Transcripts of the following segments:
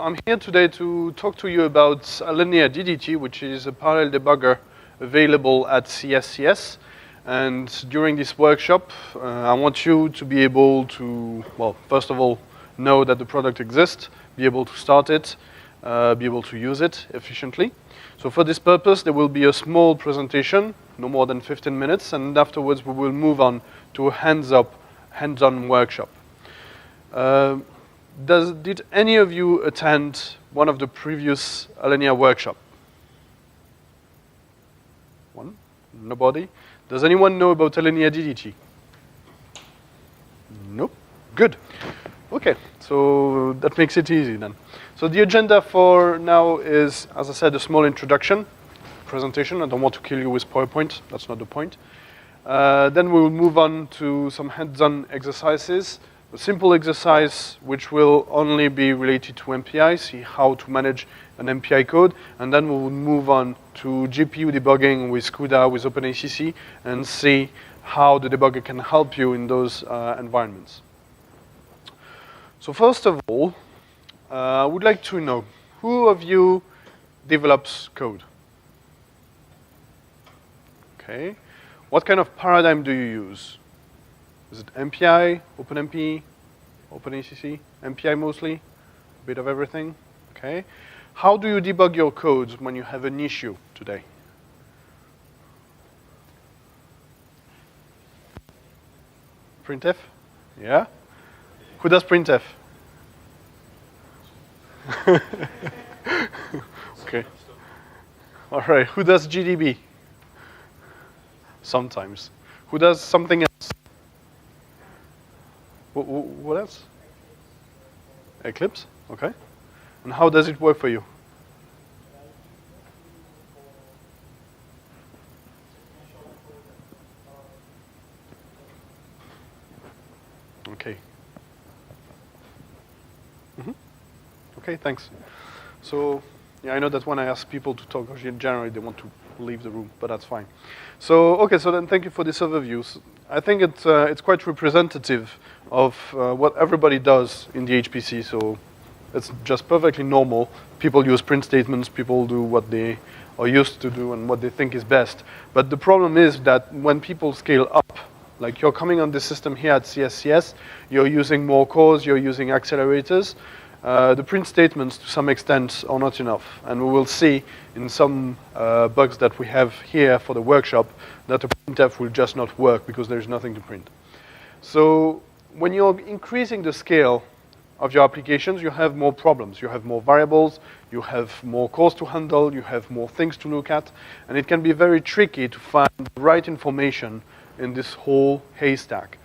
I'm here today to talk to you about Allinea DDT, which is a parallel debugger available at CSCS. And during this workshop, I want you to be able to, well, first of all, know that the product exists, be able to start it, be able to use it efficiently. So for this purpose, there will be a small presentation, no more than 15 minutes, and afterwards we will move on to a hands-on workshop. Did any of you attend one of the previous Allinea workshop? One? Nobody? Does anyone know about Allinea DDT? Nope. Good. Okay, so that makes it easy then. So the agenda for now is, as I said, a small introduction, presentation. I don't want to kill you with PowerPoint. That's not the point. Then we will move on to some hands-on exercises. A simple exercise which will only be related to MPI, see how to manage an MPI code, and then we will move on to GPU debugging with CUDA, with OpenACC, and see how the debugger can help you in those environments. So first of all, I would like to know, who of you develops code? Okay. What kind of paradigm do you use? Is it MPI, OpenMP, OpenACC, MPI mostly, a bit of everything? Okay. How do you debug your codes when you have an issue today? Printf? Yeah? Who does printf? Okay. All right. Who does GDB? Sometimes. Who does something else? What else? Eclipse? Okay. And how does it work for you? Okay. Okay, thanks. So, yeah, I know that when I ask people to talk, generally they want to leave the room, but that's fine. So, okay, so then thank you for this overview. So I think it's quite representative of what everybody does in the HPC, so it's just perfectly normal. People use print statements, people do what they are used to do and what they think is best. But the problem is that when people scale up, like you're coming on this system here at CSCS, you're using more cores, you're using accelerators, the print statements to some extent are not enough. And we will see in some bugs that we have here for the workshop that the printf will just not work because there's nothing to print. So when you're increasing the scale of your applications, you have more problems. You have more variables, you have more cores to handle, you have more things to look at, and it can be very tricky to find the right information in this whole haystack.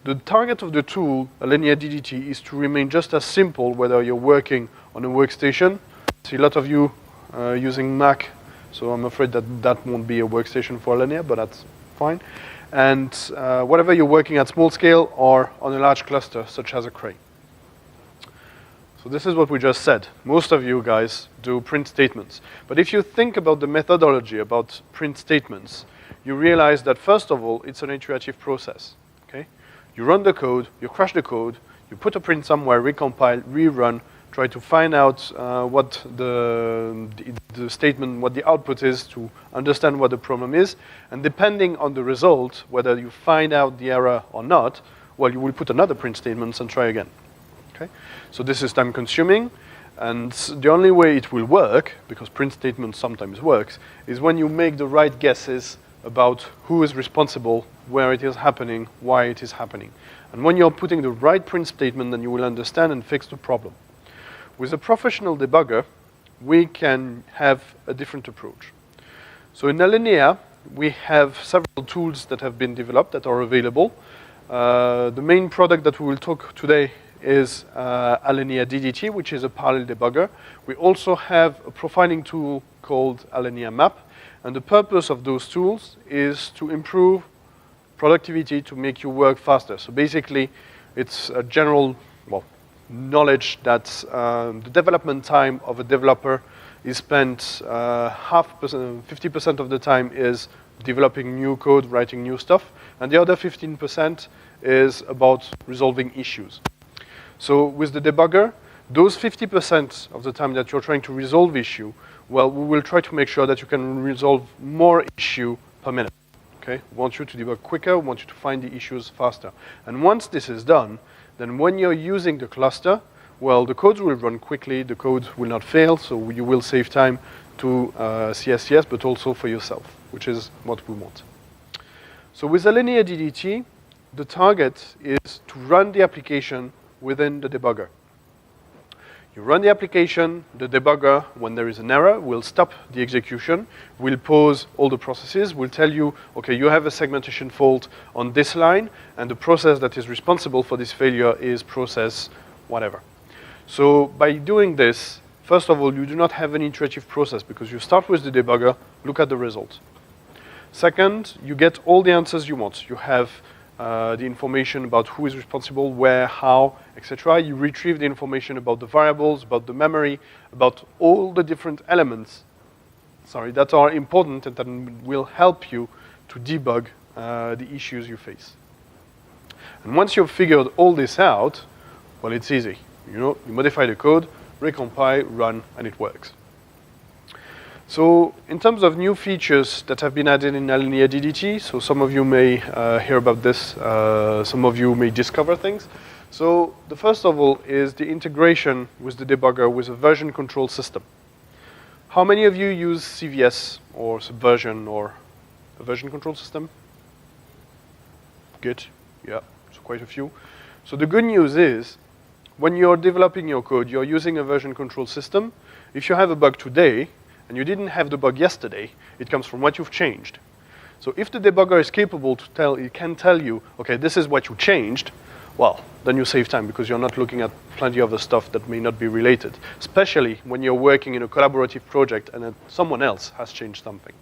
The target of the tool, Allinea DDT, is to remain just as simple whether you're working on a workstation. I see a lot of you using Mac, so I'm afraid that that won't be a workstation for Allinea, but that's fine. And whatever you're working at small scale or on a large cluster, such as a Cray. So this is what we just said. Most of you guys do print statements. But if you think about the methodology about print statements, you realize that first of all, it's an iterative process. Okay? You run the code, you crash the code, you put a print somewhere, recompile, rerun, try to find out what the statement, what the output is to understand what the problem is. And depending on the result, whether you find out the error or not, well, you will put another print statement and try again. Okay? So this is time consuming. And the only way it will work, because print statement sometimes works, is when you make the right guesses about who is responsible, where it is happening, why it is happening. And when you're putting the right print statement, then you will understand and fix the problem. With a professional debugger, we can have a different approach. So in Allinea, we have several tools that have been developed that are available. The main product that we will talk today is Allinea DDT, which is a parallel debugger. We also have a profiling tool called Allinea Map. And the purpose of those tools is to improve productivity, to make you work faster. So basically, it's a general knowledge that the development time of a developer is spent 50% of the time is developing new code, writing new stuff, and the other 15% is about resolving issues. So with the debugger, Those 50% of the time that you're trying to resolve issue, well, we will try to make sure that you can resolve more issue per minute. Okay? We want you to debug quicker, we want you to find the issues faster. And once this is done, then when you're using the cluster, well, the codes will run quickly, the code will not fail, so you will save time to CSCS, but also for yourself, which is what we want. So with Allinea DDT, the target is to run the application within the debugger. You run the application, the debugger, when there is an error, will stop the execution, will pause all the processes, will tell you, okay, you have a segmentation fault on this line, and the process that is responsible for this failure is process whatever. So by doing this, first of all, you do not have an iterative process because you start with the debugger, look at the result. Second, you get all the answers you want. You have the information about who is responsible, where, how, etc. You retrieve the information about the variables, about the memory, about all the different elements, that are important and that will help you to debug the issues you face. And once you've figured all this out, well, it's easy. You modify the code, recompile, run, and it works. So in terms of new features that have been added in Allinea DDT, so some of you may hear about this, some of you may discover things. So the first of all is the integration with the debugger with a version control system. How many of you use CVS or Subversion or a version control system? Good, yeah, so quite a few. So the good news is, when you're developing your code, you're using a version control system. If you have a bug today, and you didn't have the bug yesterday, it comes from what you've changed. So if the debugger is capable to tell, it can tell you, okay, this is what you changed, well, then you save time because you're not looking at plenty of the stuff that may not be related, especially when you're working in a collaborative project and someone else has changed something.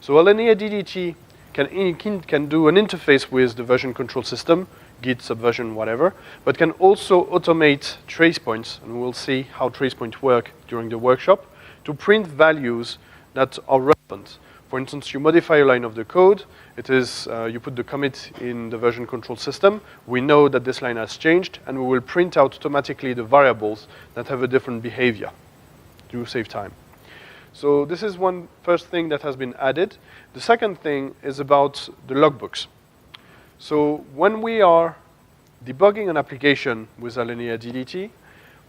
So Allinea DDT can do an interface with the version control system, Git, Subversion, whatever, but can also automate tracepoints, and we'll see how tracepoints work during the workshop, to print values that are relevant. For instance, you modify a line of the code, it is, you put the commit in the version control system, we know that this line has changed, and we will print out automatically the variables that have a different behavior to save time. So this is one first thing that has been added. The second thing is about the logbooks. So when we are debugging an application with Allinea DDT,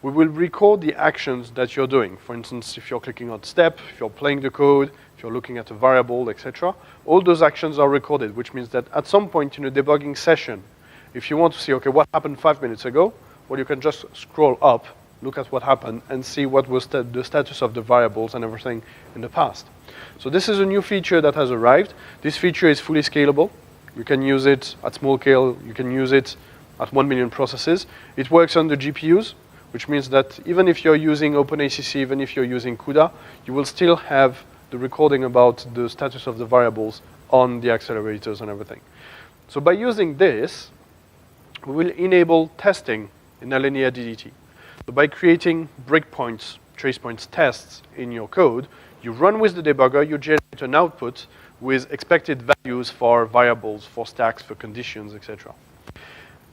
we will record the actions that you're doing. For instance, if you're clicking on step, if you're playing the code, if you're looking at a variable, etc. All those actions are recorded, which means that at some point in a debugging session, if you want to see, okay, what happened 5 minutes ago, well, you can just scroll up, look at what happened, and see what was the status of the variables and everything in the past. So this is a new feature that has arrived. This feature is fully scalable. You can use it at small scale. You can use it at 1 million processes. It works on the GPUs, which means that even if you're using OpenACC, even if you're using CUDA, you will still have the recording about the status of the variables on the accelerators and everything. So by using this, we will enable testing in Allinea DDT. So by creating breakpoints, tracepoints tests in your code, you run with the debugger, you generate an output with expected values for variables, for stacks, for conditions, etc.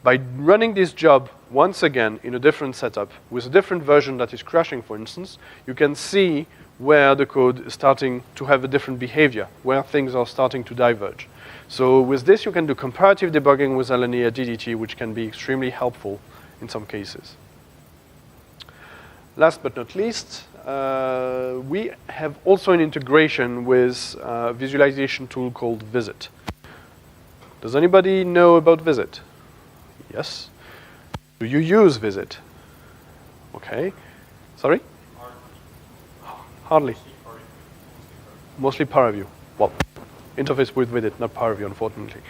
By running this job once again in a different setup, with a different version that is crashing, for instance, you can see where the code is starting to have a different behavior, where things are starting to diverge. So with this, you can do comparative debugging with Allinea DDT, which can be extremely helpful in some cases. Last but not least, we have also an integration with a visualization tool called Visit. Does anybody know about Visit? Yes. Do you use Visit? Okay. Sorry? Hardly. Mostly ParaView. Well, interface with Visit, not ParaView, unfortunately.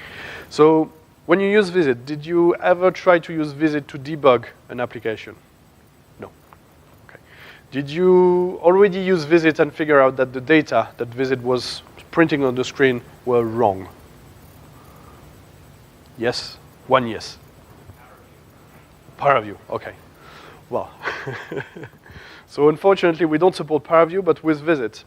So when you use Visit, did you ever try to use Visit to debug an application? No. Okay. Did you already use Visit and figure out that the data that Visit was printing on the screen were wrong? Yes. One yes. ParaView, okay. Well, so unfortunately we don't support ParaView, but with Visit,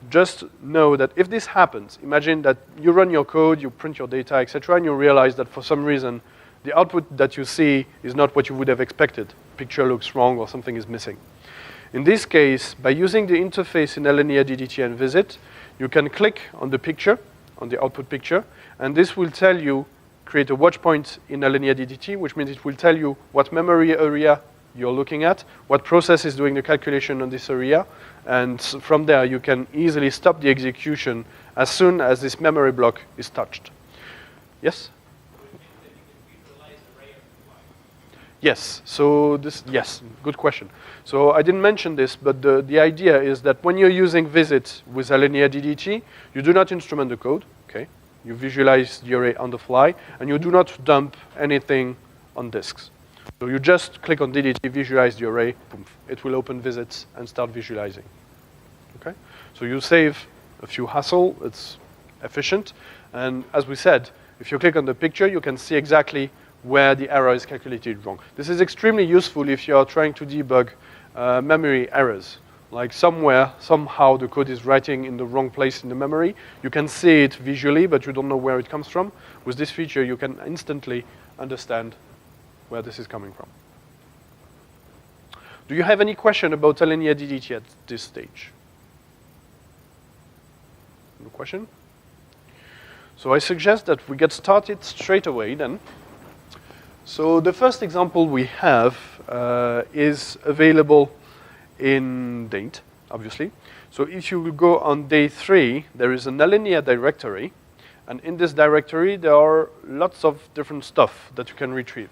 just know that if this happens, imagine that you run your code, you print your data, etc., and you realize that for some reason the output that you see is not what you would have expected. picture looks wrong or something is missing. In this case, by using the interface in Allinea DDT and Visit, you can click on the picture, on the output picture, and this will tell you, create a watch point in Allinea DDT, which means it will tell you what memory area you're looking at, what process is doing the calculation on this area, and from there you can easily stop the execution as soon as this memory block is touched. Yes? Yes, so yes, good question. So I didn't mention this, but the idea is that when you're using Visit with Allinea DDT, you do not instrument the code, okay? You visualize the array on the fly, and you do not dump anything on disks. So you just click on DDT, visualize the array, boom, it will open visits and start visualizing, okay? So you save a few hassle, it's efficient, and as we said, if you click on the picture, you can see exactly where the error is calculated wrong. This is extremely useful if you are trying to debug memory errors. Like somewhere, somehow the code is writing in the wrong place in the memory. You can see it visually, but you don't know where it comes from. With this feature, you can instantly understand where this is coming from. Do you have any question about Allinea DDT at this stage? No question? So I suggest that we get started straight away then. So the first example we have is available in Daint, obviously. So if you will go on day 3, there is an Allinea directory, and in this directory there are lots of different stuff that you can retrieve.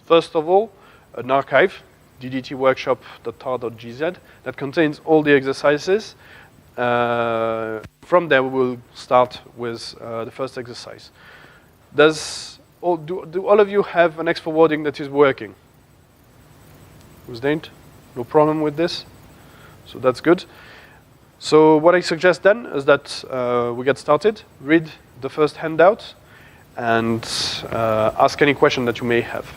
First of all, an archive, ddtworkshop.tar.gz, that contains all the exercises. From there we will start with the first exercise. Do all of you have an X forwarding that is working? With Daint? No problem with this? So that's good. So what I suggest then is that we get started, read the first handout, and ask any question that you may have.